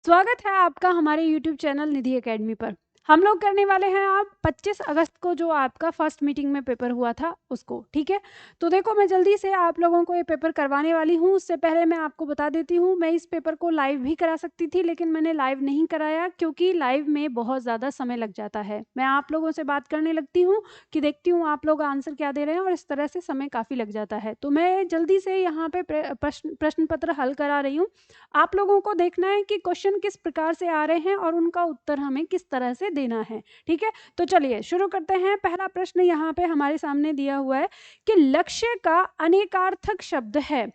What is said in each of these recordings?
स्वागत है आपका हमारे YouTube चैनल निधि एकेडमी पर। हम लोग करने वाले हैं आप 25 अगस्त को जो आपका फर्स्ट मीटिंग में पेपर हुआ था उसको, ठीक है। तो देखो, मैं जल्दी से आप लोगों को ये पेपर करवाने वाली हूँ। उससे पहले मैं आपको बता देती हूँ, मैं इस पेपर को लाइव भी करा सकती थी, लेकिन मैंने लाइव नहीं कराया क्योंकि लाइव में बहुत ज़्यादा समय लग जाता है। मैं आप लोगों से बात करने लगती हूँ कि देखती हूँ आप लोग आंसर क्या दे रहे हैं, और इस तरह से समय काफ़ी लग जाता है। तो मैं जल्दी से यहाँ पे प्रश्न पत्र हल करा रही हूँ। आप लोगों को देखना है कि क्वेश्चन किस प्रकार से आ रहे हैं और उनका उत्तर हमें किस तरह से देना है, ठीक है। तो चलिए शुरू करते हैं। पहला प्रश्न यहाँ पे हमारे सामने दिया हुआ है कि लक्ष्य का अनेकार्थक शब्द है।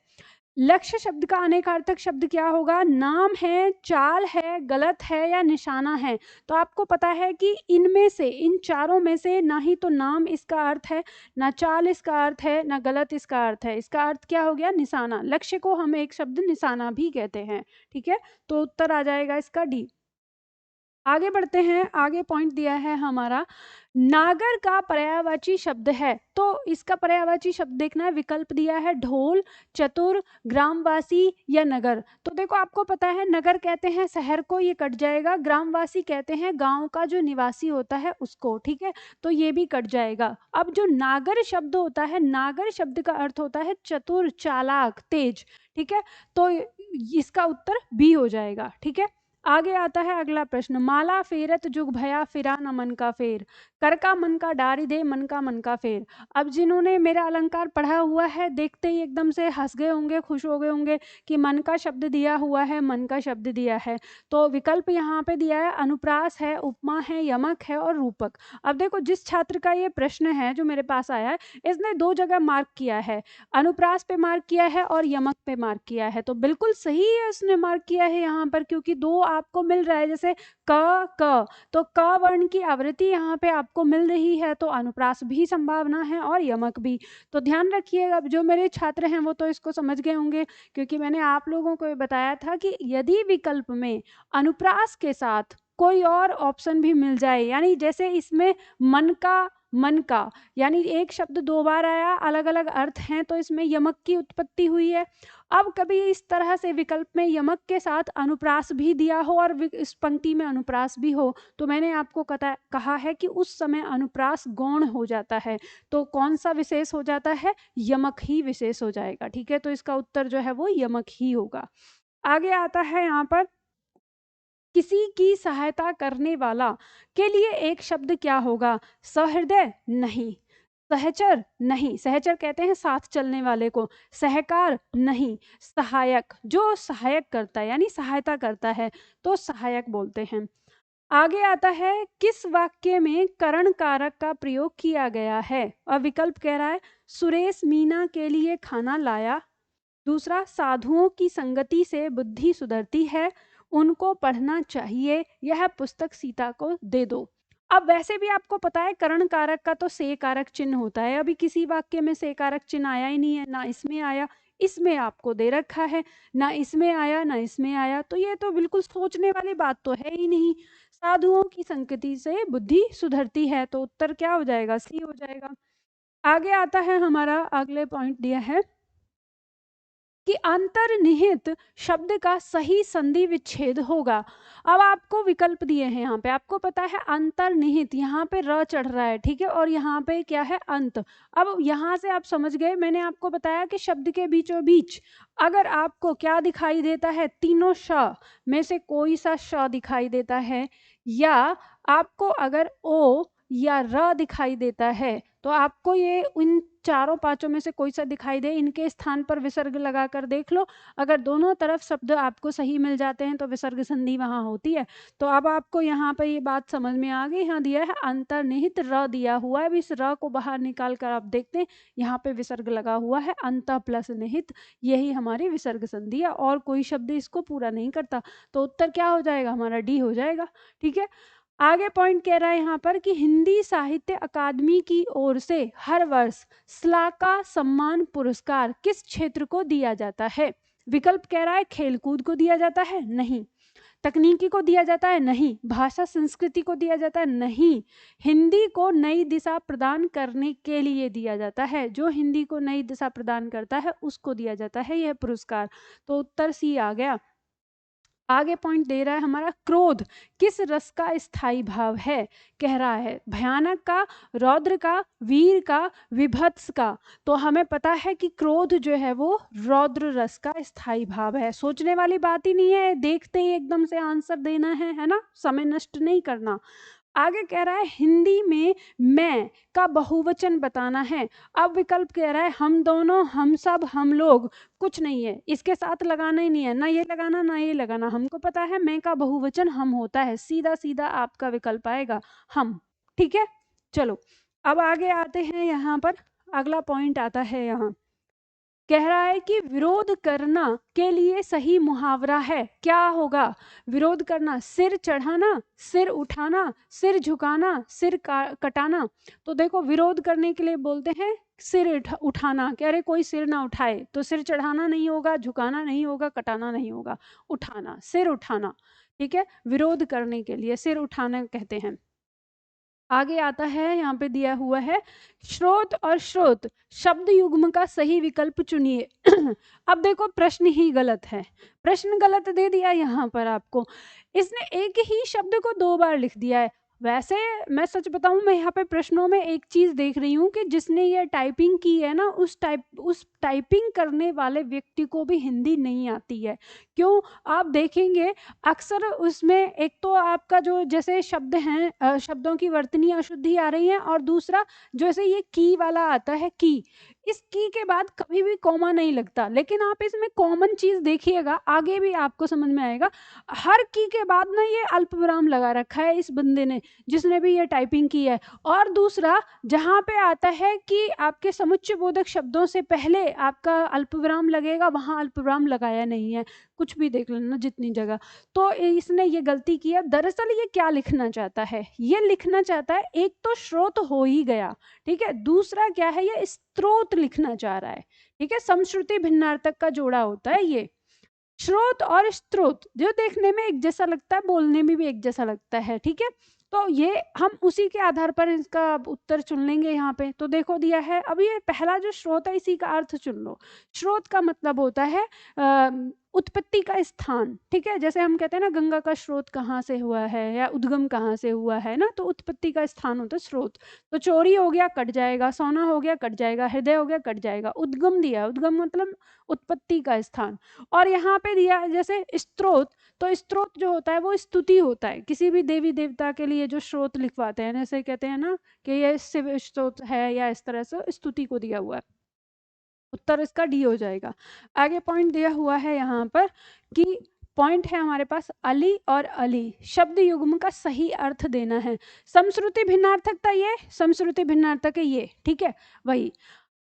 लक्ष्य शब्द का अनेकार्थक शब्द क्या होगा? नाम है, चाल है, गलत है या निशाना है। तो आपको पता है कि इनमें से, इन चारों में से ना ही तो नाम इसका अर्थ है, ना चाल इसका अर्थ है, ना गलत इसका अर्थ है। इसका अर्थ क्या हो गया? निशाना। लक्ष्य को हम एक शब्द निशाना भी कहते हैं, ठीक है। तो उत्तर आ जाएगा इसका डी। आगे बढ़ते हैं। आगे पॉइंट दिया है हमारा, नागर का पर्यायवाची शब्द है। तो इसका पर्यायवाची शब्द देखना है। विकल्प दिया है ढोल, चतुर, ग्रामवासी या नगर। तो देखो, आपको पता है नगर कहते हैं शहर को, ये कट जाएगा। ग्रामवासी कहते हैं गांव का जो निवासी होता है उसको, ठीक है। तो ये भी कट जाएगा। अब जो नागर शब्द होता है, नागर शब्द का अर्थ होता है चतुर, चालाक, तेज, ठीक है। तो इसका उत्तर बी हो जाएगा, ठीक है। आगे आता है अगला प्रश्न, माला फेरत जुग भया फिरा न मन का फेर, कर का मन का डारी दे मन का फेर। अब जिन्होंने मेरा अलंकार पढ़ा हुआ है, देखते ही एकदम से हंस गए होंगे, खुश हो गए होंगे कि मन का शब्द दिया हुआ है, मन का शब्द दिया है। तो विकल्प यहाँ पे दिया है अनुप्रास है, उपमा है, यमक है और रूपक। अब देखो, जिस छात्र का ये प्रश्न है जो मेरे पास आया है, इसने दो जगह मार्क किया है, अनुप्रास पे मार्क किया है और यमक पे मार्क किया है। तो बिल्कुल सही है, उसने मार्क किया है यहाँ पर, क्योंकि दो आपको मिल रहा है। जैसे क, तो क वर्ण की आवृत्ति यहाँ पे आपको मिल रही है, तो अनुप्रास भी संभावना है और यमक भी। तो ध्यान रखिएगा, अब जो मेरे छात्र हैं वो तो इसको समझ गए होंगे, क्योंकि मैंने आप लोगों को बताया था कि यदि विकल्प में अनुप्रास के साथ कोई और ऑप्शन भी मिल जाए, यानी जैसे इसमें मन का, यानी एक शब्द दो बार आया, अलग अलग अर्थ हैं, तो इसमें यमक की उत्पत्ति हुई है। अब कभी इस तरह से विकल्प में यमक के साथ अनुप्रास भी दिया हो और इस पंक्ति में अनुप्रास भी हो, तो मैंने आपको कहा है कि उस समय अनुप्रास गौण हो जाता है। तो कौन सा विशेष हो जाता है? यमक ही विशेष हो जाएगा, ठीक है। तो इसका उत्तर जो है वो यमक ही होगा। आगे आता है यहाँ पर, किसी की सहायता करने वाला के लिए एक शब्द क्या होगा? सहृदय नहीं, सहचर नहीं, सहचर कहते हैं साथ चलने वाले को, सहकार नहीं, सहायक, जो सहायक करता है यानी सहायता करता है, तो सहायक बोलते हैं। आगे आता है, किस वाक्य में करण कारक का प्रयोग किया गया है? और विकल्प कह रहा है सुरेश मीना के लिए खाना लाया। दूसरा, साधुओं की संगति से बुद्धि सुधरती है, उनको पढ़ना चाहिए, यह पुस्तक सीता को दे दो। अब वैसे भी आपको पता है करण कारक का तो से कारक चिन्ह होता है। अभी किसी वाक्य में से कारक चिन्ह आया ही नहीं है, ना इसमें आया, इसमें आपको दे रखा है, ना इसमें आया ना इसमें आया। तो ये तो बिल्कुल सोचने वाली बात तो है ही नहीं। साधुओं की संगति से बुद्धि सुधरती है, तो उत्तर क्या हो जाएगा? सी हो जाएगा। आगे आता है हमारा अगले पॉइंट दिया है कि अंतर्निहित शब्द का सही संधि विच्छेद होगा। अब आपको विकल्प दिए हैं यहाँ पे, आपको पता है अंतर्निहित, यहाँ पे र चढ़ रहा है, ठीक है, और यहाँ पे क्या है? अंत। अब यहाँ से आप समझ गए, मैंने आपको बताया कि शब्द के बीचों बीच अगर आपको क्या दिखाई देता है, तीनों श में से कोई सा श दिखाई देता है, या आपको अगर ओ या र दिखाई देता है, तो आपको ये इन चारों पांचों में से कोई सा दिखाई दे, इनके स्थान पर विसर्ग लगाकर देख लो। अगर दोनों तरफ शब्द आपको सही मिल जाते हैं तो विसर्ग संधि वहां होती है। तो अब आपको यहाँ पर ये बात समझ में आ गई। यहाँ दिया है अंतर्निहित र दिया हुआ है, अब इस र को बाहर निकाल कर आप देखते हैं यहाँ पे विसर्ग लगा हुआ है, अंत प्लस निहित, यही हमारी विसर्ग संधि है, और कोई शब्द इसको पूरा नहीं करता। तो उत्तर क्या हो जाएगा? हमारा डी हो जाएगा, ठीक है। आगे पॉइंट कह रहा है यहाँ पर कि हिंदी साहित्य अकादमी की ओर से हर वर्ष श्लाका सम्मान पुरस्कार किस क्षेत्र को दिया जाता है? विकल्प कह रहा है खेलकूद को दिया जाता है, नहीं। तकनीकी को दिया जाता है, नहीं। भाषा संस्कृति को दिया जाता है, नहीं। हिंदी को नई दिशा प्रदान करने के लिए दिया जाता है, जो हिंदी को नई दिशा प्रदान करता है उसको दिया जाता है यह पुरस्कार। तो उत्तर सी आ गया। आगे पॉइंट दे रहा है हमारा, क्रोध किस रस का स्थायी भाव है, कह रहा है भयानक का, रौद्र का, वीर का, विभत्स का। तो हमें पता है कि क्रोध जो है वो रौद्र रस का स्थायी भाव है। सोचने वाली बात ही नहीं है, देखते ही एकदम से आंसर देना है ना, समय नष्ट नहीं करना। आगे कह रहा है हिंदी में मैं का बहुवचन बताना है। अब विकल्प कह रहा है हम दोनों, हम सब, हम लोग, कुछ नहीं है, इसके साथ लगाना ही नहीं है, ना ये लगाना ना ये लगाना। हमको पता है मैं का बहुवचन हम होता है, सीधा सीधा आपका विकल्प आएगा हम। ठीक है, चलो अब आगे आते हैं। यहाँ पर अगला पॉइंट आता है, यहाँ कह रहा है कि विरोध करना के लिए सही मुहावरा है, क्या होगा? विरोध करना, सिर चढ़ाना, सिर उठाना, सिर झुकाना, सिर कटाना। तो देखो विरोध करने के लिए बोलते हैं सिर उठाना, कह रहे कोई सिर ना उठाए, तो सिर चढ़ाना नहीं होगा, झुकाना नहीं होगा, कटाना नहीं होगा, उठाना, सिर उठाना। ठीक है, विरोध करने के लिए सिर उठाना कहते हैं। आगे आता है, यहाँ पे दिया हुआ है श्रोत और श्रोत शब्द युग्म का सही विकल्प चुनिए। अब देखो प्रश्न ही गलत है, प्रश्न गलत दे दिया यहाँ पर आपको, इसने एक ही शब्द को 2 बार लिख दिया है। वैसे मैं सच बताऊं, मैं यहाँ पे प्रश्नों में एक चीज देख रही हूँ कि जिसने ये टाइपिंग की है ना, उस टाइपिंग करने वाले व्यक्ति को भी हिंदी नहीं आती है। क्यों? आप देखेंगे अक्सर उसमें एक तो आपका जो जैसे शब्द हैं, शब्दों की वर्तनी अशुद्धि आ रही है, और दूसरा जैसे ये की वाला आता है, की, इस की के बाद कभी भी कॉमा नहीं लगता। लेकिन आप इसमें कॉमन चीज देखिएगा, आगे भी आपको समझ में आएगा, हर की के बाद ना ये अल्प विराम लगा रखा है इस बंदे ने, जिसने भी ये टाइपिंग की है। और दूसरा जहां पे आता है कि आपके समुच्चय बोधक शब्दों से पहले आपका अल्प विराम लगेगा, वहां अल्प विराम लगाया नहीं है, कुछ भी देख लेना जितनी जगह। तो इसने ये गलती की है। दरअसल ये क्या लिखना चाहता है, ये लिखना चाहता है, एक तो स्रोत हो ही गया, ठीक है, दूसरा क्या है, ये स्त्रोत लिखना चाह रहा है। ठीक है, समश्रुति भिन्नार्थक का जोड़ा होता है ये। स्रोत और स्त्रोत जो देखने में एक जैसा लगता है, बोलने में भी एक जैसा लगता है। ठीक है, तो ये हम उसी के आधार पर इसका उत्तर चुन लेंगे। यहाँ पे तो देखो दिया है, अब ये पहला जो स्रोत है इसी का अर्थ चुन लो। स्रोत का मतलब होता है उत्पत्ति का स्थान। ठीक है, जैसे हम कहते हैं ना गंगा का स्रोत कहाँ से हुआ है या उद्गम कहाँ से हुआ है ना, तो उत्पत्ति का स्थान होता है स्रोत। तो चोरी हो गया कट जाएगा, सोना हो गया कट जाएगा, हृदय हो गया कट जाएगा। उद्गम दिया, उद्गम मतलब उत्पत्ति का स्थान। और यहाँ पे दिया है जैसे स्त्रोत, तो स्त्रोत जो होता है वो स्तुति होता है। किसी भी देवी देवता के लिए जो स्रोत लिखवाते हैं, जैसे कहते हैं ना कि ये शिव स्त्रोत है, या इस तरह से स्तुति को दिया हुआ है। उत्तर इसका डी हो जाएगा। आगे पॉइंट दिया हुआ है यहाँ पर कि पॉइंट है हमारे पास अली और अली शब्द युग्म का सही अर्थ देना है। समश्रुति भिन्नार्थकता ये, समश्रुति भिन्नार्थक है ये, ठीक है वही।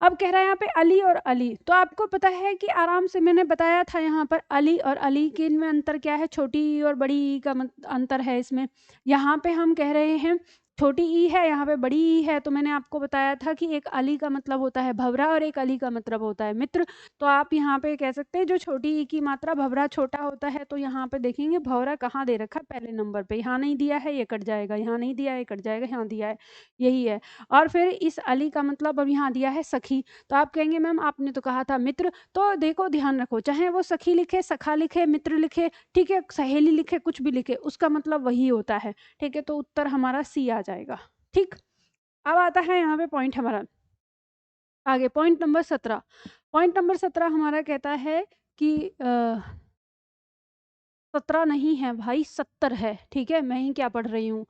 अब कह रहा है यहाँ पे अली और अली, तो आपको पता है कि आराम से मैंने बताया था यहाँ पर अली और अली के इनमें अंतर क्या है, छोटी ई और बड़ी ई का अंतर है इसमें। यहाँ पे हम कह रहे हैं छोटी ई है, यहाँ पे बड़ी ई है। तो मैंने आपको बताया था कि एक अली का मतलब होता है भवरा और एक अली का मतलब होता है मित्र। तो आप यहाँ पे कह सकते हैं जो छोटी ई की मात्रा भवरा छोटा होता है, तो यहाँ पे देखेंगे भवरा कहाँ दे रखा है, पहले नंबर पे। यहाँ नहीं दिया है ये कट जाएगा, यहाँ नहीं दिया है कट जाएगा, यहाँ दिया है, यही है। और फिर इस अली का मतलब अब यहाँ दिया है सखी। तो आप कहेंगे मैम आपने तो कहा था मित्र, तो देखो ध्यान रखो, चाहे वो सखी लिखे, सखा लिखे, मित्र लिखे, ठीक है, सहेली लिखे, कुछ भी लिखे, उसका मतलब वही होता है। ठीक है, तो उत्तर हमारा सी आ जाएगा। ठीक, अब आता है यहाँ पे पॉइंट हमारा आगे, पॉइंट नंबर 17। पॉइंट नंबर 17 हमारा कहता है कि 17 नहीं है भाई, 70 है। ठीक है, मैं ही क्या पढ़ रही हूँ।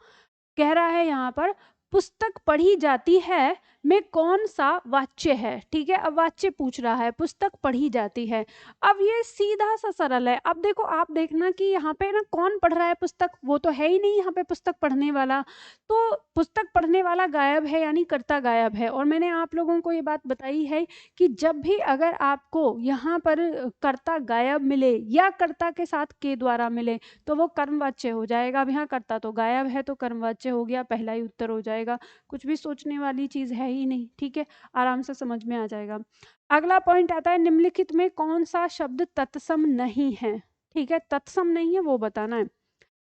कह रहा है यहाँ पर पुस्तक पढ़ी जाती है में कौन सा वाच्य है। ठीक है, अब वाच्य पूछ रहा है, पुस्तक पढ़ी जाती है। अब ये सीधा सा सरल है। अब देखो, आप देखना कि यहाँ पे ना कौन पढ़ रहा है पुस्तक, वो तो है ही नहीं यहाँ पे पुस्तक पढ़ने वाला। तो पुस्तक पढ़ने वाला गायब है, यानी कर्ता गायब है। और मैंने आप लोगों को ये बात बताई है कि जब भी अगर आपको यहाँ पर कर्ता गायब मिले या कर्ता के साथ के द्वारा मिले, तो वो कर्मवाच्य हो जाएगा। अब यहाँ कर्ता तो गायब है, तो कर्मवाच्य हो गया, पहला ही उत्तर हो जाएगा। कुछ भी सोचने वाली चीज है ही नहीं। ठीक है, आराम से समझ में आ जाएगा। अगला पॉइंट आता है निम्नलिखित में कौन सा शब्द तत्सम नहीं है। ठीक है, तत्सम नहीं है वो बताना है।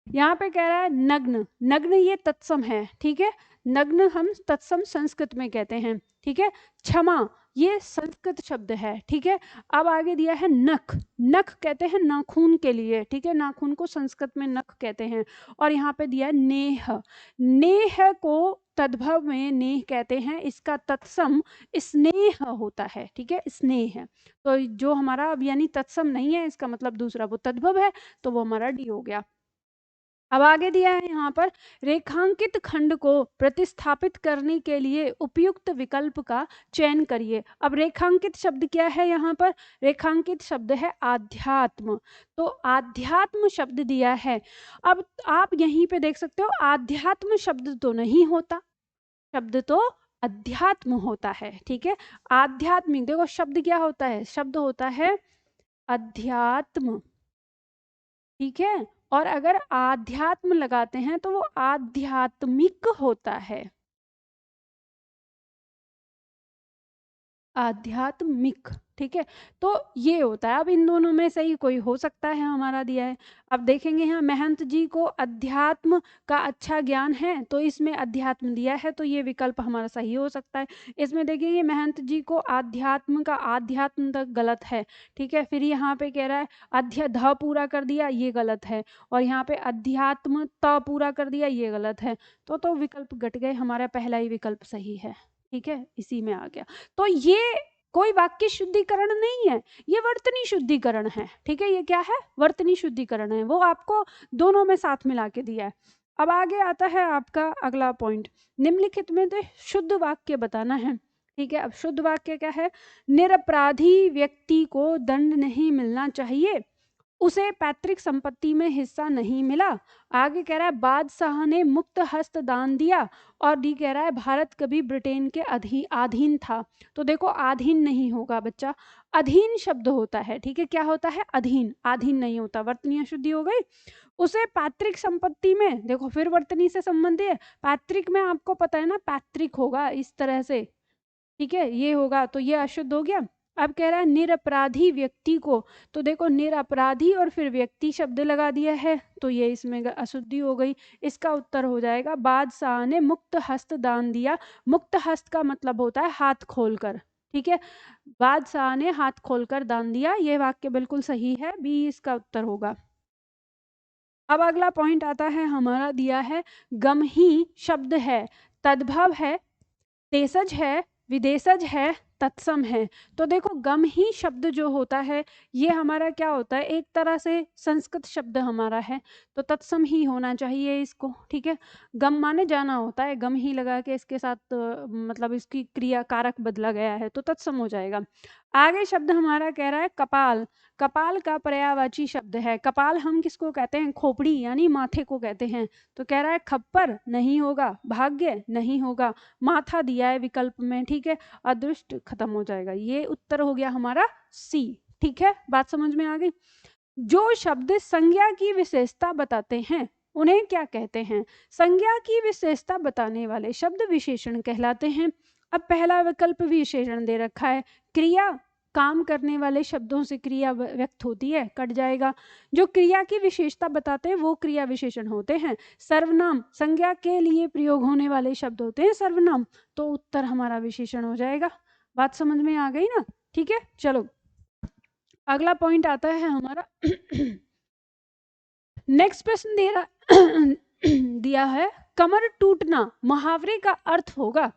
यहाँ पे कह रहा है नग्न, नग्न ये तत्सम है। ठीक है, नग्न हम तत्सम संस्कृत में कहते हैं। ठीक है, क्षमा ये संस्कृत शब्द है, ठीक है। अब आगे दिया है नख, नख कहते हैं नाखून के लिए, ठीक है, नाखून को संस्कृत में नख कहते हैं। और यहाँ पे दिया है नेह, नेह को तद्भव में नेह कहते हैं, इसका तत्सम स्नेह होता है, ठीक है, स्नेह। तो जो हमारा अब यानी तत्सम नहीं है, इसका मतलब दूसरा वो तद्भव है, तो वो हमारा डी हो गया। अब आगे दिया है यहाँ पर, रेखांकित खंड को प्रतिस्थापित करने के लिए उपयुक्त विकल्प का चयन करिए। अब रेखांकित शब्द क्या है यहाँ पर, रेखांकित शब्द है आध्यात्म, तो आध्यात्म शब्द दिया है। अब आप यहीं पे देख सकते हो आध्यात्म शब्द तो नहीं होता, शब्द तो अध्यात्म होता है, ठीक है। आध्यात्मिक, देखो शब्द क्या होता है, शब्द होता है अध्यात्म, ठीक है। और अगर आध्यात्म लगाते हैं तो वो आध्यात्मिक होता है, आध्यात्मिक, ठीक है। तो ये होता है, अब इन दोनों में से ही कोई हो सकता है हमारा दिया है। अब देखेंगे यहाँ महंत जी को अध्यात्म का अच्छा ज्ञान है, तो इसमें अध्यात्म दिया है, तो ये विकल्प हमारा सही हो सकता है। इसमें देखिए ये महंत जी को आध्यात्म का आध्यात्म तक गलत है, ठीक है। फिर यहाँ पे कह रहा है अध्या ध पूरा कर दिया, ये गलत है। और यहाँ पे अध्यात्म त पूरा कर दिया, ये गलत है। तो विकल्प घट गए, हमारा पहला ही विकल्प सही है, ठीक है, इसी में आ गया। तो ये कोई वाक्य शुद्धिकरण नहीं है, ये वर्तनी शुद्धिकरण है, ठीक है। ये क्या है, वर्तनी शुद्धिकरण है, वो आपको दोनों में साथ मिला के दिया है। अब आगे आता है आपका अगला पॉइंट, निम्नलिखित में से शुद्ध वाक्य बताना है, ठीक है। अब शुद्ध वाक्य क्या है, निरपराधी व्यक्ति को दंड नहीं मिलना चाहिए, उसे पैतृक संपत्ति में हिस्सा नहीं मिला। आगे कह रहा है बादशाह ने मुक्त हस्त दान दिया। और डी कह रहा है भारत कभी ब्रिटेन के अधीन था। तो देखो अधीन नहीं होगा बच्चा, अधीन शब्द होता है, ठीक है। क्या होता है, अधीन, अधीन नहीं होता, वर्तनी अशुद्धि हो गई। उसे पैतृक संपत्ति में, देखो फिर वर्तनी से संबंधित है, पैतृक में आपको पता है ना, पैतृक होगा इस तरह से, ठीक है, ये होगा, तो ये अशुद्ध हो गया। अब कह रहा है निरपराधी व्यक्ति को, तो देखो निरपराधी और फिर व्यक्ति शब्द लगा दिया है, तो ये इसमें अशुद्धि हो गई। इसका उत्तर हो जाएगा बादशाह ने मुक्त हस्त दान दिया। मुक्त हस्त का मतलब होता है हाथ खोलकर, ठीक है। बादशाह ने हाथ खोलकर दान दिया, ये वाक्य बिल्कुल सही है, बी इसका उत्तर होगा। अब अगला पॉइंट आता है हमारा दिया है, गम ही शब्द है, तद्भव है, देशज है, विदेशज है, तत्सम है। तो देखो गम ही शब्द जो होता है ये हमारा क्या होता है, एक तरह से संस्कृत शब्द हमारा है, तो तत्सम ही होना चाहिए इसको, ठीक है। गम माने जाना होता है, गम ही लगा के इसके साथ मतलब इसकी क्रिया कारक बदला गया है, तो तत्सम हो जाएगा। आगे शब्द हमारा कह रहा है कपाल, कपाल का पर्यायवाची शब्द है। कपाल हम किसको कहते हैं, खोपड़ी यानी माथे को कहते हैं। तो कह रहा है खप्पर नहीं होगा, भाग्य नहीं होगा, माथा दिया है विकल्प में, ठीक है, अदृष्ट खत्म हो जाएगा। ये उत्तर हो गया हमारा सी, ठीक है, बात समझ में आ गई। जो शब्द संज्ञा की विशेषता बताते हैं उन्हें क्या कहते हैं, संज्ञा की विशेषता बताने वाले शब्द विशेषण कहलाते हैं। अब पहला विकल्प विशेषण दे रखा है, क्रिया, काम करने वाले शब्दों से क्रिया व्यक्त होती है, कट जाएगा। जो क्रिया की विशेषता बताते हैं वो क्रिया विशेषण होते हैं। सर्वनाम, संज्ञा के लिए प्रयोग होने वाले शब्द होते हैं सर्वनाम, तो उत्तर हमारा विशेषण हो जाएगा। बात समझ में आ गई ना, ठीक है। चलो अगला पॉइंट आता है हमारा नेक्स्ट प्रश्न दे रहा दिया है, कमर टूटना मुहावरे का अर्थ होगा।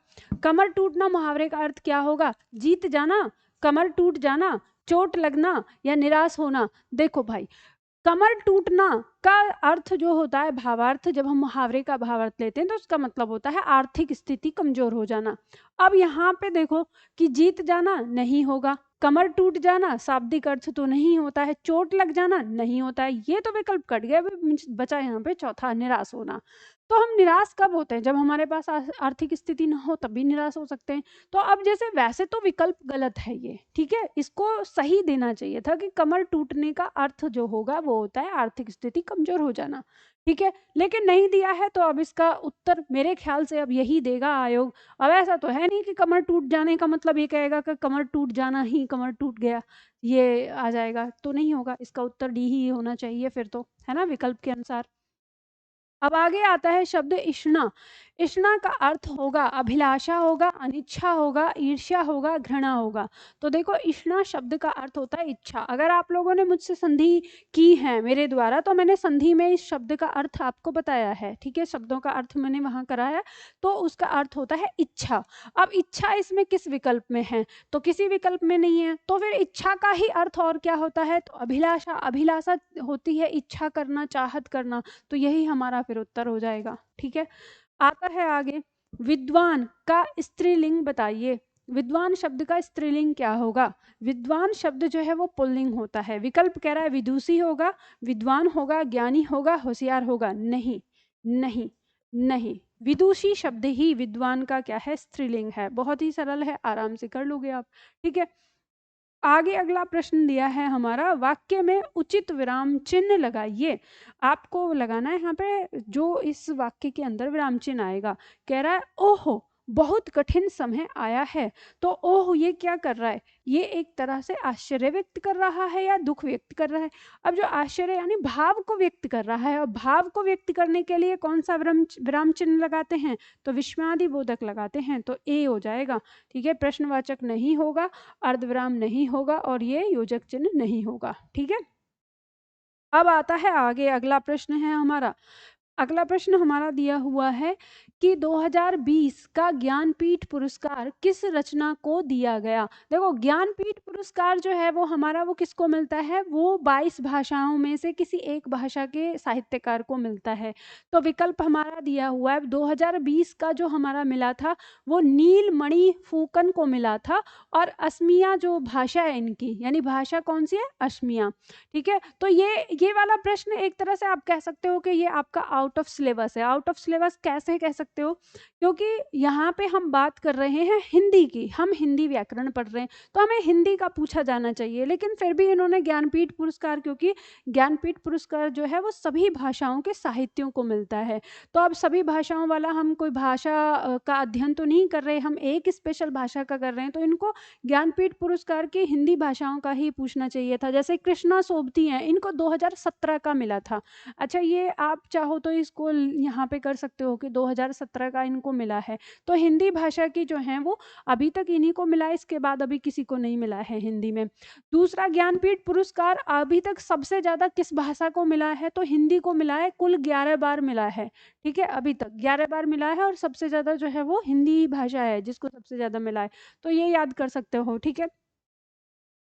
कमर टूटना मुहावरे का अर्थ क्या होगा, जीत जाना, कमर टूट जाना, चोट लगना या निराश होना। देखो भाई कमर टूटना का अर्थ जो होता है भावार्थ, जब हम मुहावरे का भावार्थ लेते हैं तो उसका मतलब होता है आर्थिक स्थिति कमजोर हो जाना। अब यहाँ पे देखो कि जीत जाना नहीं होगा, कमर टूट जाना शाब्दिक अर्थ तो नहीं होता है, चोट लग जाना नहीं होता है, ये तो विकल्प कट गया, बचा यहाँ पे चौथा निराश होना। तो हम निराश कब होते हैं, जब हमारे पास आर्थिक स्थिति ना हो तभी निराश हो सकते हैं। तो अब जैसे वैसे तो विकल्प गलत है ये, ठीक है, इसको सही देना चाहिए था कि कमर टूटने का अर्थ जो होगा वो होता है आर्थिक स्थिति कमजोर हो जाना, ठीक है, लेकिन नहीं दिया है। तो अब इसका उत्तर मेरे ख्याल से अब यही देगा आयोग। अब ऐसा तो है नहीं कि कमर टूट जाने का मतलब ये कहेगा कि कमर टूट जाना ही कमर टूट गया, ये आ जाएगा, तो नहीं होगा। इसका उत्तर डी ही होना चाहिए फिर तो, है ना, विकल्प के अनुसार। अब आगे आता है शब्द इष्णा। इष्णा का अर्थ होगा अभिलाषा होगा, अनिच्छा होगा, ईर्ष्या होगा, घृणा होगा। तो देखो इष्णा शब्द का अर्थ होता है इच्छा। अगर आप लोगों ने मुझसे संधि की है मेरे द्वारा तो मैंने संधि में इस शब्द का अर्थ आपको बताया है, ठीक है, शब्दों का अर्थ मैंने वहां कराया। तो उसका अर्थ होता है इच्छा। अब इच्छा इसमें किस विकल्प में है? तो किसी विकल्प में नहीं है। तो फिर इच्छा का ही अर्थ और क्या होता है? तो अभिलाषा, अभिलाषा होती है इच्छा करना, चाहत करना। तो यही हमारा फिर उत्तर हो जाएगा, ठीक है। आता है आगे, विद्वान का स्त्रीलिंग बताइए। विद्वान शब्द का स्त्रीलिंग क्या होगा? विद्वान शब्द जो है वो पुल्लिंग होता है। विकल्प कह रहा है विदुषी होगा, विद्वान होगा, ज्ञानी होगा, होशियार होगा। नहीं नहीं नहीं, विदुषी शब्द ही विद्वान का क्या है? स्त्रीलिंग है। बहुत ही सरल है, आराम से कर लोगे आप, ठीक है। आगे अगला प्रश्न दिया है हमारा, वाक्य में उचित विराम चिन्ह लगाइए। आपको लगाना है यहाँ पे जो इस वाक्य के अंदर विराम चिन्ह आएगा। कह रहा है ओहो बहुत कठिन समय आया है। तो ओह ये क्या कर रहा है? ये एक तरह से आश्चर्य व्यक्त कर रहा है या दुख व्यक्त कर रहा है? अब जो आश्चर्य यानी भाव को व्यक्त कर रहा है, और भाव को व्यक्त करने के लिए कौन सा विराम चिन्ह लगाते हैं? तो विस्मयादि बोधक लगाते हैं। तो ए हो जाएगा, ठीक है। प्रश्नवाचक नहीं होगा, अर्धविराम नहीं होगा, और ये योजक चिन्ह नहीं होगा, ठीक है। अब आता है आगे, अगला प्रश्न है हमारा। अगला प्रश्न हमारा दिया हुआ है कि 2020 का ज्ञानपीठ पुरस्कार किस रचना को दिया गया? देखो ज्ञानपीठ पुरस्कार जो है वो हमारा वो किसको मिलता है? वो 22 भाषाओं में से किसी एक भाषा के साहित्यकार को मिलता है। तो विकल्प हमारा दिया हुआ है, 2020 का जो हमारा मिला था वो नीलमणि फूकन को मिला था। और असमिया जो भाषा है इनकी, यानी भाषा कौन सी है? असमिया, ठीक है। तो ये वाला प्रश्न एक तरह से आप कह सकते हो कि ये आपका आउट ऑफ सिलेबस है। आउट ऑफ सिलेबस कैसे कह सकते हो? क्योंकि यहाँ पे हम बात कर रहे हैं हिंदी की, हम हिंदी व्याकरण पढ़ रहे हैं, तो हमें हिंदी का पूछा जाना चाहिए। लेकिन फिर भी इन्होंने ज्ञानपीठ पुरस्कार, क्योंकि ज्ञानपीठ पुरस्कार जो है वो सभी भाषाओं के साहित्यों को मिलता है। तो अब सभी भाषाओं वाला, हम कोई भाषा का अध्ययन तो नहीं कर रहे, हम एक स्पेशल भाषा का कर रहे हैं, तो इनको ज्ञानपीठ पुरस्कार की हिंदी भाषाओं का ही पूछना चाहिए था। जैसे कृष्णा सोबती हैं, इनको 2017 का मिला था। अच्छा ये आप चाहो तो इसको यहाँ पे कर सकते हो कि 2017 का इनको मिला है। तो हिंदी भाषा की जो है वो अभी तक इन्हीं को मिला है, इसके बाद अभी किसी को नहीं मिला है हिंदी में। दूसरा, ज्ञानपीठ पुरस्कार अभी तक सबसे ज्यादा किस भाषा को मिला है? तो हिंदी को मिला है, कुल 11 बार मिला है, ठीक है। अभी तक 11 बार मिला है, और सबसे ज्यादा जो है वो हिंदी भाषा है जिसको सबसे ज्यादा मिला है। तो ये याद कर सकते हो, ठीक है।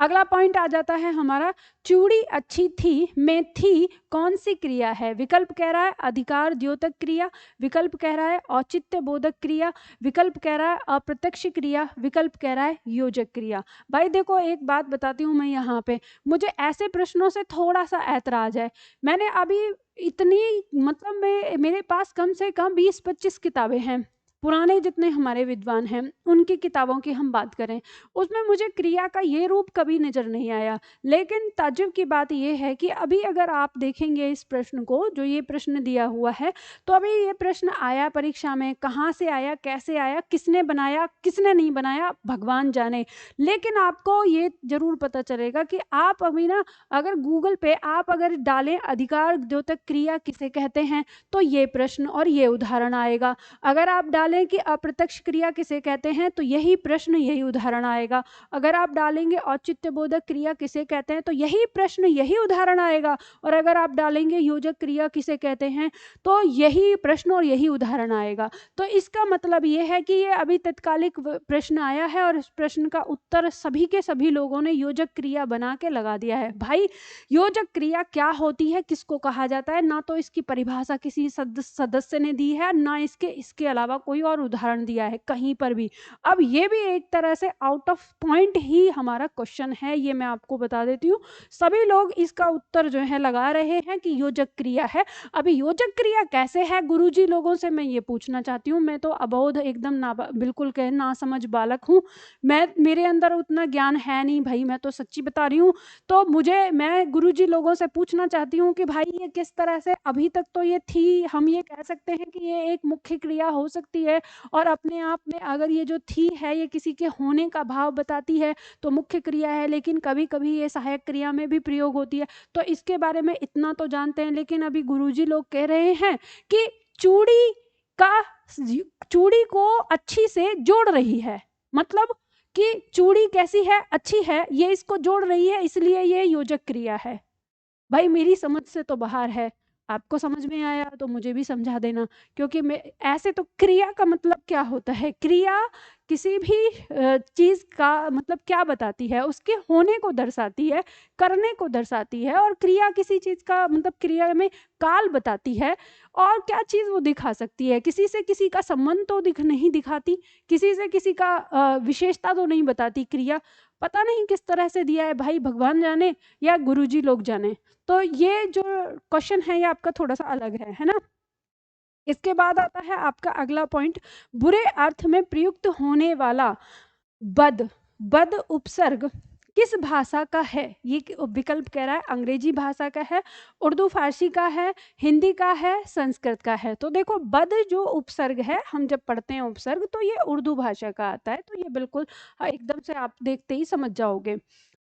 अगला पॉइंट आ जाता है हमारा, चूड़ी अच्छी थी में थी कौन सी क्रिया है? विकल्प कह रहा है अधिकार द्योतक क्रिया, विकल्प कह रहा है औचित्य बोधक क्रिया, विकल्प कह रहा है अप्रत्यक्ष क्रिया, विकल्प कह रहा है योजक क्रिया। भाई देखो एक बात बताती हूँ मैं यहाँ पे, मुझे ऐसे प्रश्नों से थोड़ा सा ऐतराज है। मैंने अभी इतनी, मतलब मेरे पास कम से कम 20-25 किताबें हैं, पुराने जितने हमारे विद्वान हैं उनकी किताबों की हम बात करें, उसमें मुझे क्रिया का ये रूप कभी नजर नहीं आया। लेकिन ताज्जुब की बात ये है कि अभी अगर आप देखेंगे इस प्रश्न को, जो ये प्रश्न दिया हुआ है, तो अभी ये प्रश्न आया परीक्षा में, कहाँ से आया, कैसे आया, किसने बनाया, किसने नहीं बनाया, भगवान जाने। लेकिन आपको ये जरूर पता चलेगा कि आप अभी ना, अगर गूगल पे आप अगर डालें अधिकार द्योतक क्रिया किसे कहते हैं, तो ये प्रश्न और ये उदाहरण आएगा। अगर आप डालें कि अप्रत्यक्ष क्रिया किसे कहते हैं, तो यही प्रश्न यही उदाहरण आएगा। अगर आप डालेंगे औचित्य बोधक क्रिया किसे कहते हैं, तो यही प्रश्न यही उदाहरण आएगा। और अगर आप डालेंगे योजक क्रिया किसे कहते हैं, तो यही प्रश्न और यही उदाहरण आएगा। तो इसका मतलब ये है कि ये अभी तत्कालिक प्रश्न आया है, और इस प्रश्न का उत्तर सभी के सभी लोगों ने योजक क्रिया बना के लगा दिया है। भाई योजक क्रिया क्या होती है, किसको कहा जाता है, ना तो इसकी परिभाषा किसी सदस्य ने दी है, ना इसके अलावा कोई और उदाहरण दिया है कहीं पर भी। अब ये भी एक तरह से आउट ऑफ पॉइंट ही हमारा क्वेश्चन है, ये मैं आपको बता देती हूँ। सभी लोग इसका उत्तर जो है लगा रहे हैं कि योजक क्रिया है। अभी योजक क्रिया कैसे है, गुरुजी लोगों से मैं ये पूछना चाहती हूँ। मैं तो अबोध एकदम बिल्कुल कह ना समझ बालक हूँ, मेरे अंदर उतना ज्ञान है नहीं भाई, मैं तो सच्ची बता रही हूँ। तो मैं गुरुजी लोगों से पूछना चाहती हूँ कि भाई ये किस तरह से, अभी तक तो ये थी, हम ये कह सकते हैं कि ये एक मुख्य क्रिया हो सकती है, और अपने आप में अगर ये जो थी है ये किसी के होने का भाव बताती है तो मुख्य क्रिया है, लेकिन कभी कभी ये सहायक क्रिया में भी प्रयोग होती है। तो इसके बारे में इतना तो जानते हैं। लेकिन अभी गुरुजी लोग कह रहे हैं कि चूड़ी का चूड़ी को अच्छी से जोड़ रही है, मतलब कि चूड़ी कैसी है, अच्छी है, ये इसको जोड़ रही है, इसलिए ये योजक क्रिया है। भाई मेरी समझ से तो बाहर है, आपको समझ में आया तो मुझे भी समझा देना, क्योंकि मैं ऐसे तो क्रिया का मतलब क्या होता है, क्रिया किसी भी चीज का मतलब क्या बताती है, उसके होने को दर्शाती है, करने को दर्शाती है, और क्रिया किसी चीज का मतलब क्रिया में काल बताती है, और क्या चीज वो दिखा सकती है, किसी से किसी का संबंध तो नहीं दिखाती, किसी से किसी का विशेषता तो नहीं बताती क्रिया। पता नहीं किस तरह से दिया है भाई, भगवान जाने या गुरुजी लोग जाने। तो ये जो क्वेश्चन है ये आपका थोड़ा सा अलग है ना। इसके बाद आता है आपका अगला पॉइंट, बुरे अर्थ में प्रयुक्त होने वाला बद, बद उपसर्ग किस भाषा का है। ये विकल्प कह रहा है अंग्रेजी भाषा का है, उर्दू फारसी का है, हिंदी का है, संस्कृत का है। तो देखो बद जो उपसर्ग है, हम जब पढ़ते हैं उपसर्ग तो ये उर्दू भाषा का आता है, तो ये बिल्कुल एकदम से आप देखते ही समझ जाओगे।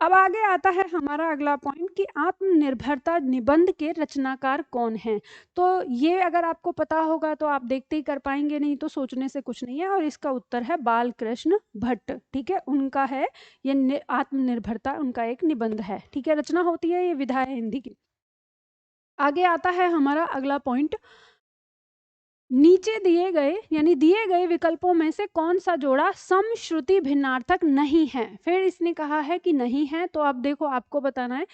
अब आगे आता है हमारा अगला पॉइंट कि आत्मनिर्भरता निबंध के रचनाकार कौन हैं। तो ये अगर आपको पता होगा तो आप देखते ही कर पाएंगे, नहीं तो सोचने से कुछ नहीं है, और इसका उत्तर है बाल कृष्ण भट्ट। ठीक है, उनका है ये आत्मनिर्भरता, उनका एक निबंध है। ठीक है, रचना होती है, ये विधा है हिंदी की। आगे आता है हमारा अगला पॉइंट, नीचे दिए गए यानी दिए गए विकल्पों में से कौन सा जोड़ा समश्रुति भिन्नार्थक नहीं है। फिर इसने कहा है कि नहीं है, तो अब देखो आपको बताना है।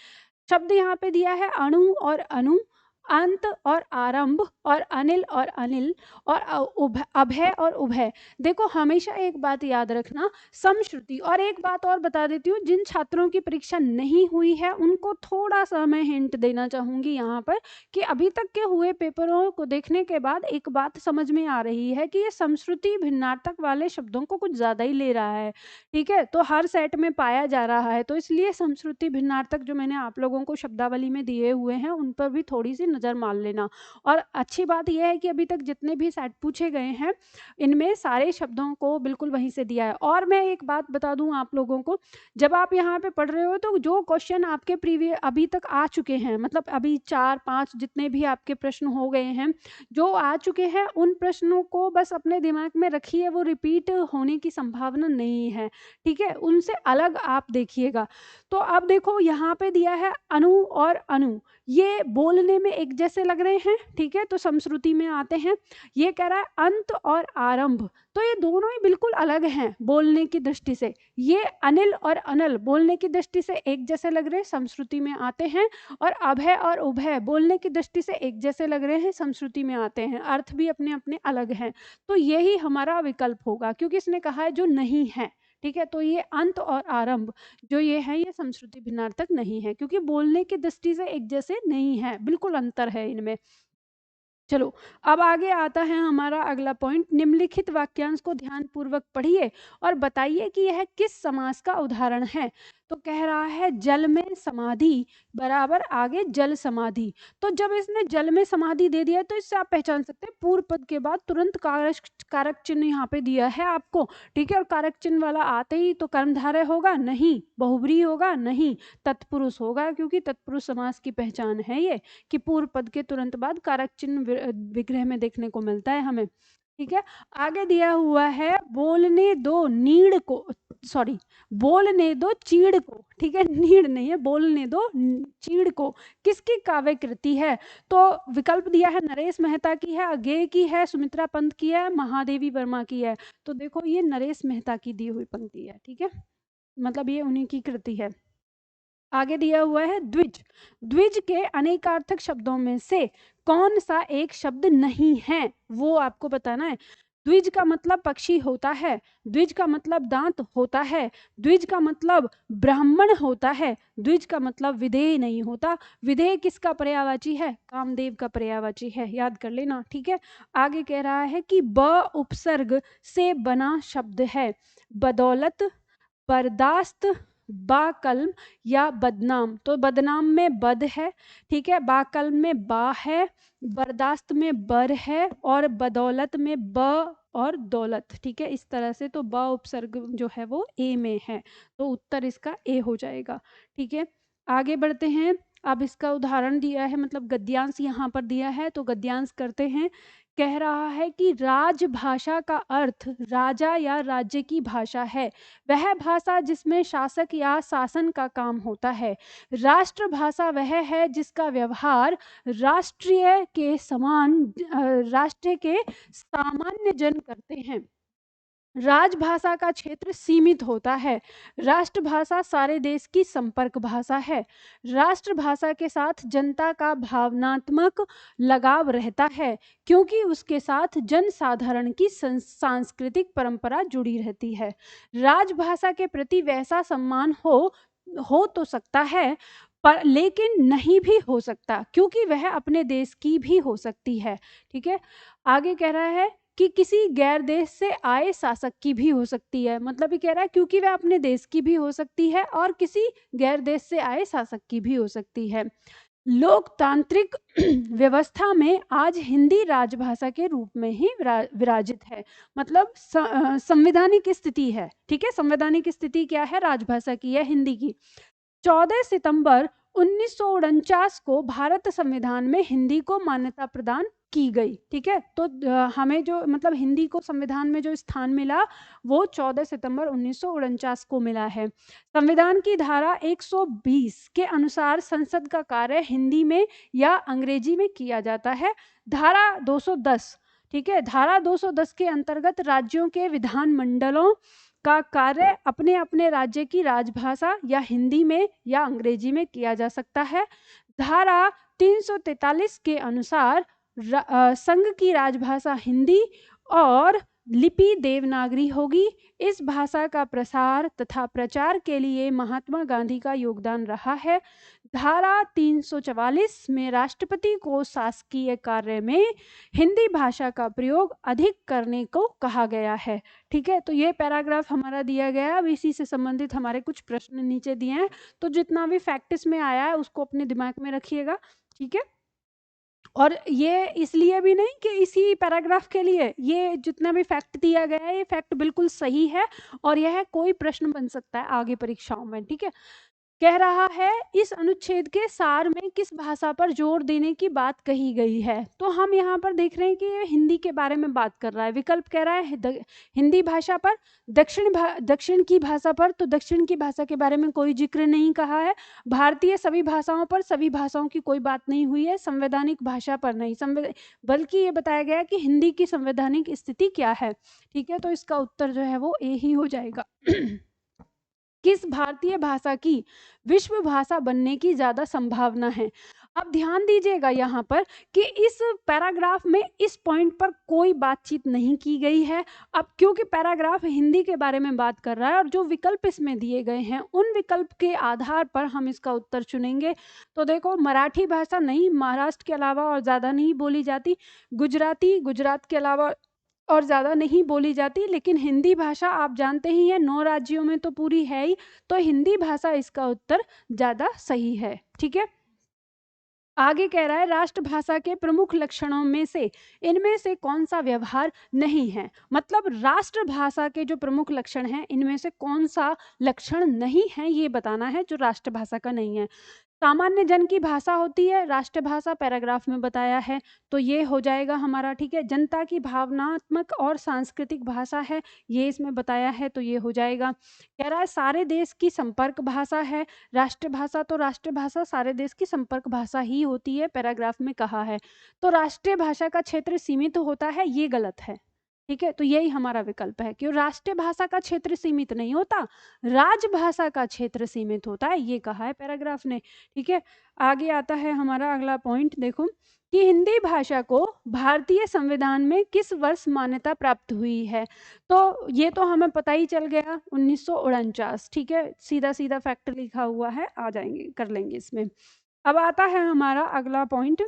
शब्द यहाँ पे दिया है अणु और अनु, अंत और आरंभ, और अनिल और अनिल, और अभय और उभय। देखो हमेशा एक बात याद रखना, समश्रुति। और एक बात और बता देती हूँ, जिन छात्रों की परीक्षा नहीं हुई है उनको थोड़ा सा मैं हिंट देना चाहूंगी यहाँ पर, कि अभी तक के हुए पेपरों को देखने के बाद एक बात समझ में आ रही है कि ये समश्रुति भिन्नार्थक वाले शब्दों को कुछ ज्यादा ही ले रहा है। ठीक है, तो हर सेट में पाया जा रहा है, तो इसलिए समश्रुति भिन्नार्थक जो मैंने आप लोगों को शब्दावली में दिए हुए हैं उन पर भी थोड़ी सी नजर मार लेना। और अच्छी बात यह है कि अभी तक जितने भी सेट पूछे गए हैं इनमें सारे शब्दों को बिल्कुल वहीं से दिया है। और मैं एक बात बता दूं आप लोगों को, जब आप यहाँ पे पढ़ रहे हो तो जो क्वेश्चन आपके प्रीवियस अभी तक आ चुके हैं, मतलब अभी 4-5 जितने भी आपके प्रश्न हो गए हैं जो आ चुके हैं, उन प्रश्नों को बस अपने दिमाग में रखिए, वो रिपीट होने की संभावना नहीं है। ठीक है, उनसे अलग आप देखिएगा। तो अब देखो यहाँ पे दिया है अनु और अनु, ये बोलने में एक जैसे लग रहे हैं। ठीक है, तो समश्रुति में आते हैं। ये कह रहा है अंत और आरंभ, तो ये दोनों ही बिल्कुल अलग हैं बोलने की दृष्टि से। ये अनिल और अनल बोलने की दृष्टि से एक जैसे लग रहे हैं, समश्रुति में आते हैं। और अभय और उभय बोलने की दृष्टि से एक जैसे लग रहे हैं, समश्रुति में आते हैं। अर्थ भी अपने अपने अलग हैं, तो यही हमारा विकल्प होगा, क्योंकि इसने कहा है जो नहीं है। ठीक है, तो ये अंत और आरंभ जो ये है ये समश्रुति भिन्नार्थक नहीं है, क्योंकि बोलने की दृष्टि से एक जैसे नहीं है, बिल्कुल अंतर है इनमें। चलो अब आगे आता है हमारा अगला पॉइंट, निम्नलिखित वाक्यांश को ध्यान पूर्वक पढ़िए और बताइए कि यह किस समास का उदाहरण है। तो कह रहा है जल में समाधि बराबर आगे जल समाधि। तो जब इसने जल में समाधि दे दिया तो इससे आप पहचान सकते हैं पूर्व पद के बाद तुरंत कारक चिन्ह यहाँ पे दिया है आपको। ठीक है, और कारक चिन्ह वाला आते ही तो कर्मधारय होगा नहीं, बहुब्री होगा नहीं, तत्पुरुष होगा, क्योंकि तत्पुरुष समास की पहचान है ये कि पूर्व पद के तुरंत बाद कारक चिन्ह विग्रह में देखने को मिलता है हमें। ठीक है, आगे दिया हुआ है बोलने दो नीड़ को, सॉरी बोलने दो चीड़ को। ठीक है, नीड़ नहीं है, बोलने दो चीड़ को किसकी काव्य कृति है। तो विकल्प दिया है नरेश मेहता की है, अज्ञेय की है, सुमित्रा पंत की है, महादेवी वर्मा की है। तो देखो ये नरेश मेहता की दी हुई पंक्ति है। ठीक है, मतलब ये उन्हीं की कृति है। आगे दिया हुआ है द्विज, द्विज के अनेकार्थक शब्दों में से कौन सा एक शब्द नहीं है, वो आपको बताना है। द्विज का मतलब पक्षी होता है, द्विज का मतलब दांत होता है, द्विज का मतलब ब्राह्मण होता है, द्विज का मतलब विधेय नहीं होता। विधेय किसका पर्यायवाची है, कामदेव का पर्यायवाची है, याद कर लेना। ठीक है, आगे कह रहा है कि ब उपसर्ग से बना शब्द है, बदौलत, बर्दाश्त, बाकल्म या बदनाम। तो बदनाम में बद है, ठीक है, बाकल्म में बा है, बर्दाश्त में बर है, और बदौलत में ब और दौलत। ठीक है, इस तरह से तो ब उपसर्ग जो है वो ए में है, तो उत्तर इसका ए हो जाएगा। ठीक है, आगे बढ़ते हैं। अब इसका उदाहरण दिया है, मतलब गद्यांश यहाँ पर दिया है, तो गद्यांश करते हैं। कह रहा है कि राजभाषा का अर्थ राजा या राज्य की भाषा है, वह भाषा जिसमें शासक या शासन का काम होता है। राष्ट्रभाषा वह है जिसका व्यवहार राष्ट्रीय के समान राष्ट्र के सामान्य जन करते हैं। राजभाषा का क्षेत्र सीमित होता है। राष्ट्रभाषा सारे देश की संपर्क भाषा है। राष्ट्रभाषा के साथ जनता का भावनात्मक लगाव रहता है, क्योंकि उसके साथ जनसाधारण की सांस्कृतिक परंपरा जुड़ी रहती है। राजभाषा के प्रति वैसा सम्मान हो तो सकता है, पर लेकिन नहीं भी हो सकता, क्योंकि वह अपने देश की भी हो सकती है। ठीक है, आगे कह रहा है कि किसी गैर देश से आए शासक की भी हो सकती है। मतलब ये कह रहा है क्योंकि वह अपने देश की भी हो सकती है और किसी गैर देश से आए शासक की भी हो सकती है। लोकतांत्रिक व्यवस्था में आज हिंदी राजभाषा के रूप में ही विराजित है। मतलब संवैधानिक स्थिति है। ठीक है, संवैधानिक स्थिति क्या है? राजभाषा की है, हिंदी की। 14 सितंबर 1949 को भारत संविधान में हिंदी को मान्यता प्रदान की गई। ठीक है, तो हमें जो मतलब हिंदी को संविधान में जो स्थान मिला वो 14 सितंबर 1949 को मिला है। संविधान की धारा 120 के अनुसार संसद का कार्य हिंदी में या अंग्रेजी में किया जाता है। धारा 210, ठीक है, धारा 210 के अंतर्गत राज्यों के विधानमंडलों का कार्य अपने अपने राज्य की राजभाषा या हिंदी में या अंग्रेजी में किया जा सकता है। धारा 343 के अनुसार संघ की राजभाषा हिंदी और लिपि देवनागरी होगी। इस भाषा का प्रसार तथा प्रचार के लिए महात्मा गांधी का योगदान रहा है। धारा 344 में राष्ट्रपति को शासकीय कार्य में हिंदी भाषा का प्रयोग अधिक करने को कहा गया है। ठीक है, तो ये पैराग्राफ हमारा दिया गया है। अब इसी से संबंधित हमारे कुछ प्रश्न नीचे दिए हैं, तो जितना भी फैक्ट इसमें आया है उसको अपने दिमाग में रखिएगा। ठीक है, और ये इसलिए भी नहीं कि इसी पैराग्राफ के लिए, ये जितना भी फैक्ट दिया गया है ये फैक्ट बिल्कुल सही है और यह कोई प्रश्न बन सकता है आगे परीक्षाओं में। ठीक है, कह रहा है इस अनुच्छेद के सार में किस भाषा पर जोर देने की बात कही गई है। तो हम यहाँ पर देख रहे हैं कि ये हिंदी के बारे में बात कर रहा है। विकल्प कह रहा है हिंदी भाषा पर, दक्षिण की भाषा पर, तो दक्षिण की भाषा के बारे में कोई जिक्र नहीं कहा है। भारतीय सभी भाषाओं पर, सभी भाषाओं की कोई बात नहीं हुई है। संवैधानिक भाषा पर नहीं, बल्कि ये बताया गया कि हिंदी की संवैधानिक स्थिति क्या है। ठीक है, तो इसका उत्तर जो है वो ए ही हो जाएगा। किस भारतीय भाषा की विश्व भाषा बनने की ज्यादा संभावना है? अब ध्यान दीजिएगा यहाँ पर कि इस पैराग्राफ में इस पॉइंट पर कोई बातचीत नहीं की गई है। अब क्योंकि पैराग्राफ हिंदी के बारे में बात कर रहा है और जो विकल्प इसमें दिए गए हैं उन विकल्प के आधार पर हम इसका उत्तर चुनेंगे। तो देखो, मराठी भाषा नहीं, महाराष्ट्र के अलावा और ज्यादा नहीं बोली जाती। गुजराती गुजरात के अलावा और ज़्यादा नहीं बोली जाती। लेकिन हिंदी भाषा आप जानते ही हैं 9 राज्यों में तो पूरी है ही, तो हिंदी भाषा इसका उत्तर ज़्यादा सही है। ठीक है, आगे कह रहा है राष्ट्रभाषा के प्रमुख लक्षणों में से इनमें से कौन सा व्यवहार नहीं है। मतलब राष्ट्रभाषा के जो प्रमुख लक्षण हैं इनमें से कौन सा लक्षण नहीं है ये बताना है जो राष्ट्रभाषा का नहीं है। सामान्य जन की भाषा होती है राष्ट्रभाषा, पैराग्राफ में बताया है, तो ये हो जाएगा हमारा। ठीक है, जनता की भावनात्मक और सांस्कृतिक भाषा है, ये इसमें बताया है, तो ये हो जाएगा। कह रहा है सारे देश की संपर्क भाषा है राष्ट्रभाषा, तो राष्ट्रभाषा सारे देश की संपर्क भाषा ही होती है, पैराग्राफ में कहा है। तो राष्ट्रीय भाषा का क्षेत्र सीमित होता है, ये गलत है। ठीक है, तो यही हमारा विकल्प है कि राष्ट्रीय भाषा का क्षेत्र सीमित नहीं होता, राजभाषा का क्षेत्र सीमित होता है, ये कहा है पैराग्राफ ने। ठीक है, आगे आता है हमारा अगला पॉइंट। देखो कि हिंदी भाषा को भारतीय संविधान में किस वर्ष मान्यता प्राप्त हुई है। तो ये तो हमें पता ही चल गया, 1949। ठीक है, सीधा सीधा फैक्ट लिखा हुआ है, आ जाएंगे, कर लेंगे इसमें। अब आता है हमारा अगला पॉइंट।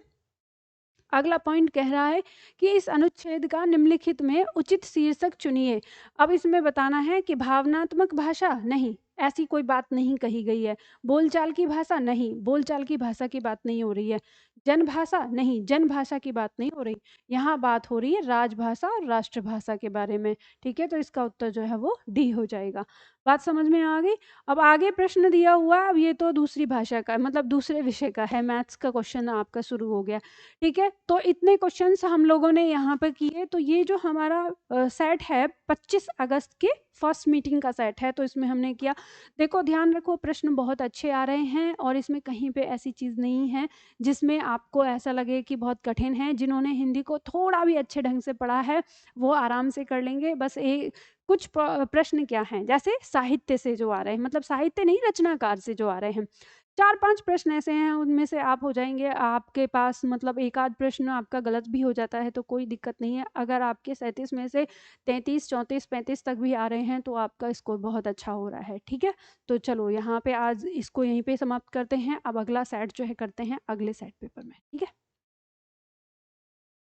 अगला पॉइंट कह रहा है कि इस अनुच्छेद का निम्नलिखित में उचित शीर्षक चुनिए। अब इसमें बताना है कि भावनात्मक भाषा नहीं, ऐसी कोई बात नहीं कही गई है। बोलचाल की भाषा नहीं, बोलचाल की भाषा की बात नहीं हो रही है। जनभाषा नहीं, जनभाषा की बात नहीं हो रही, यहाँ बात हो रही है राजभाषा और राष्ट्रभाषा के बारे में, ठीक है? तो इसका उत्तर जो है वो डी हो जाएगा। बात समझ में आ गई? अब आगे प्रश्न दिया हुआ है, अब ये तो दूसरी भाषा का मतलब दूसरे विषय का है, मैथ्स का क्वेश्चन आपका शुरू हो गया, ठीक है? तो इतने क्वेश्चंस हम लोगों ने यहाँ पर किए, तो ये जो हमारा सेट है 25 अगस्त के फर्स्ट मीटिंग का सेट है, तो इसमें हमने किया। देखो ध्यान रखो, प्रश्न बहुत अच्छे आ रहे हैं और इसमें कहीं पे ऐसी चीज़ नहीं है जिसमें आपको ऐसा लगे कि बहुत कठिन है। जिन्होंने हिंदी को थोड़ा भी अच्छे ढंग से पढ़ा है वो आराम से कर लेंगे। बस कुछ प्रश्न क्या हैं, जैसे साहित्य से जो आ रहे हैं, मतलब साहित्य नहीं, रचनाकार से जो आ रहे हैं, 4-5 प्रश्न ऐसे हैं, उनमें से आप हो जाएंगे। आपके पास मतलब एक आध प्रश्न आपका गलत भी हो जाता है तो कोई दिक्कत नहीं है। अगर आपके 37 में से 33, 34, 35 तक भी आ रहे हैं तो आपका स्कोर बहुत अच्छा हो रहा है, ठीक है? तो चलो यहाँ पे आज इसको यहीं पे समाप्त करते हैं। अब अगला सेट जो है करते हैं अगले सेट पेपर में, ठीक है?